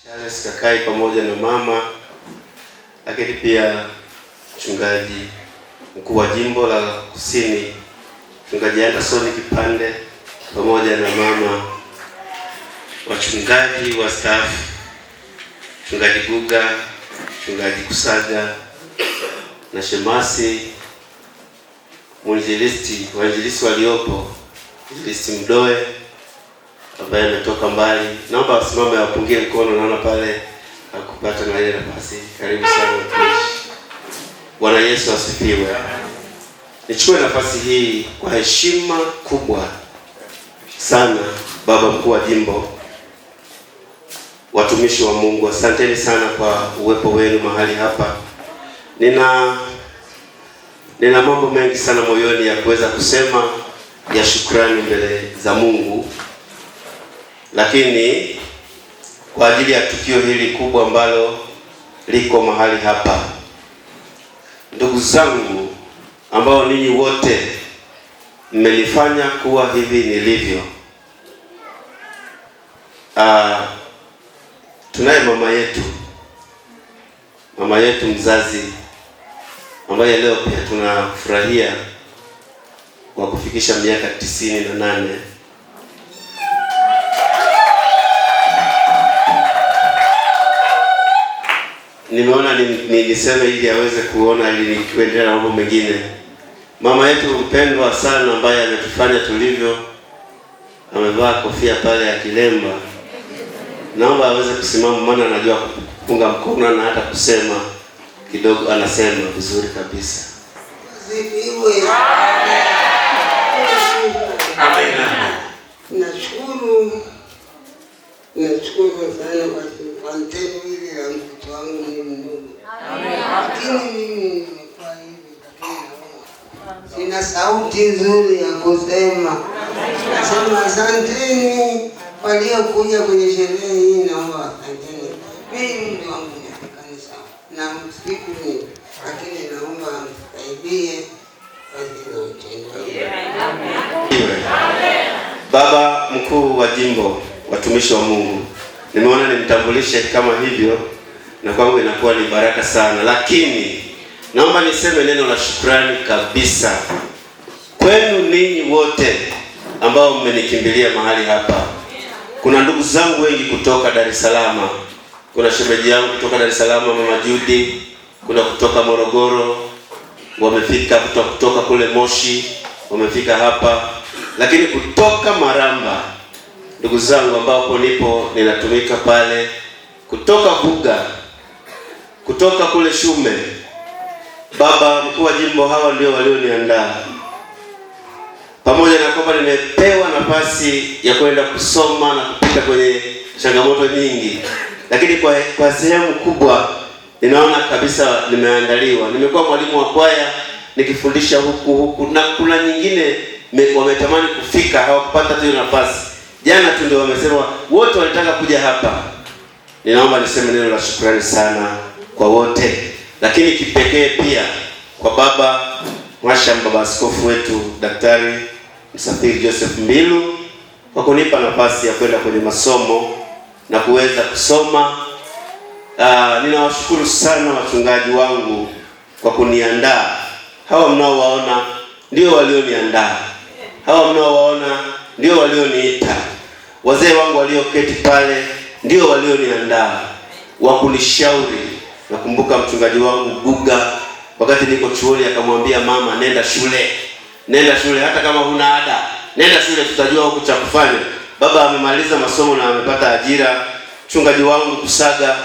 Charles Kakai pamoja na mama, lakini pia mchungaji mkuu wa jimbo la Kusini, mchungaji Anderson Kipande pamoja na mama, wachungaji wa staff, mchungaji Guga, mchungaji Kusaga na shemasi, wainjilisti waliopo, mwinjilisti Mdoe ambaye ametoka mbali. Naomba wasimame wapungie mkono, naona pale akupata na ile nafasi. Karibu sana mtumishi. Bwana Yesu asifiwe. Nichukue nafasi hii kwa heshima kubwa sana, baba mkuu wa jimbo, watumishi wa Mungu, asanteni sana kwa uwepo wenu mahali hapa. Nina mambo mengi sana moyoni ya kuweza kusema ya shukrani mbele za Mungu, lakini kwa ajili ya tukio hili kubwa ambalo liko mahali hapa, ndugu zangu ambao ninyi wote mmenifanya kuwa hivi nilivyo, tunaye mama yetu mzazi ambaye leo pia tunafurahia kwa kufikisha miaka 98. Nimeona niseme ili aweze kuona ili kuendelea na mambo mengine. Mama yetu mpendwa sana ambaye ametufanya tulivyo, amevaa kofia pale ya kilemba. Naomba aweze kusimama, maana anajua kupunga mkono na hata kusema kidogo anasema vizuri kabisa. Amen. Nashukuru sana kwa tendo hili la mtoto wangu mdogo. Lakini mimi nimekuwa hivi, sina sauti nzuri ya kusema. Nasema asanteni waliokuja kwenye sherehe hii, naomba asanteni. Mimi ndio wangu ni kanisa na msiku ni, lakini naomba msaidie kwa hilo. Baba mkuu wa jimbo, watumishi wa Mungu, nimeona nimtambulishe kama hivyo, na kwangu inakuwa ni baraka sana, lakini naomba niseme neno la shukrani kabisa kwenu ninyi wote ambao mmenikimbilia mahali hapa. Kuna ndugu zangu wengi kutoka Dar es Salaam, kuna shemeji yangu kutoka Dar es Salaam, mama Judy, kuna kutoka Morogoro, wamefika kutoka kule Moshi, wamefika hapa, lakini kutoka Maramba ndugu zangu ambao nipo ninatumika pale, kutoka Buga, kutoka kule Shume. Baba mkuu wa jimbo, hawa ndio walioniandaa, pamoja na kwamba nimepewa nafasi ya kwenda kusoma na kupita kwenye changamoto nyingi, lakini kwa sehemu kubwa ninaona kabisa nimeandaliwa. Nimekuwa mwalimu wa kwaya nikifundisha huku na kuna nyingine wametamani kufika, hawakupata tu nafasi. Jana tu ndio wamesema wote walitaka kuja hapa. Ninaomba niseme neno la shukrani sana kwa wote, lakini kipekee pia kwa baba Mwasham, baba askofu wetu Daktari Msafiri Joseph Mbilu, kwa kunipa nafasi ya kwenda kwenye masomo na kuweza kusoma. Ninawashukuru sana wachungaji wangu kwa kuniandaa. Hawa mnaowaona ndio walioniandaa. Hawa mnaowaona ndio walioniita. Wazee wangu walioketi pale ndio walioniandaa, wakunishauri. Nakumbuka mchungaji wangu Guga wakati niko chuoni akamwambia mama, nenda shule hata kama huna ada, nenda shule, tutajua huko cha kufanya. Baba amemaliza masomo na amepata ajira. Mchungaji wangu Kusaga,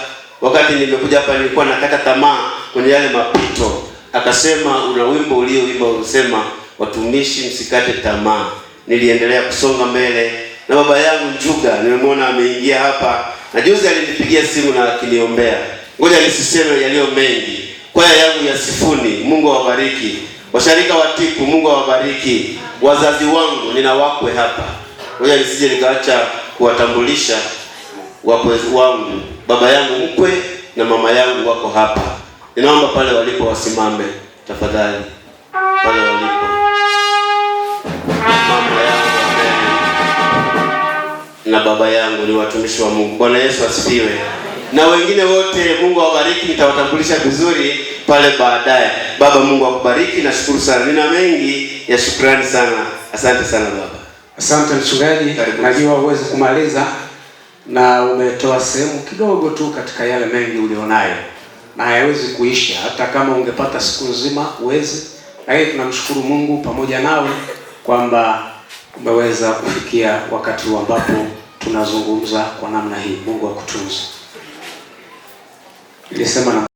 wakati nimekuja hapa nilikuwa nakata tamaa kwenye yale mapito, akasema una wimbo ulioimba unasema watumishi msikate tamaa. Niliendelea kusonga mbele. Na baba yangu Njuga nimemwona ameingia hapa, na juzi alinipigia simu na akiniombea. Ngoja nisiseme yaliyo mengi. Kwaya yangu ya Sifuni, Mungu awabariki. Washarika wa Tiku, Mungu awabariki. Wazazi wangu, nina wakwe hapa, ngoja nisije nikaacha kuwatambulisha wakwe wangu. Baba yangu mkwe na mama yangu wako hapa. Ninaomba pale walipo wasimame tafadhali, pale walipo. Mama yangu na baba yangu, ni watumishi wa Mungu. Bwana Yesu asifiwe. Na wengine wote Mungu awabariki, nitawatambulisha vizuri pale baadaye. Baba, Mungu akubariki, nashukuru sana. Nina mengi ya shukrani sana. Asante sana baba. Asante mchungaji. Najua uweze kumaliza na umetoa sehemu kidogo tu katika yale mengi ulionayo, na hayawezi kuisha. Hata kama ungepata siku nzima uwezi. Lakini tunamshukuru Mungu pamoja nawe kwamba umeweza kufikia wakati ambapo tunazungumza kwa namna hii. Mungu akutunze. Nilisema na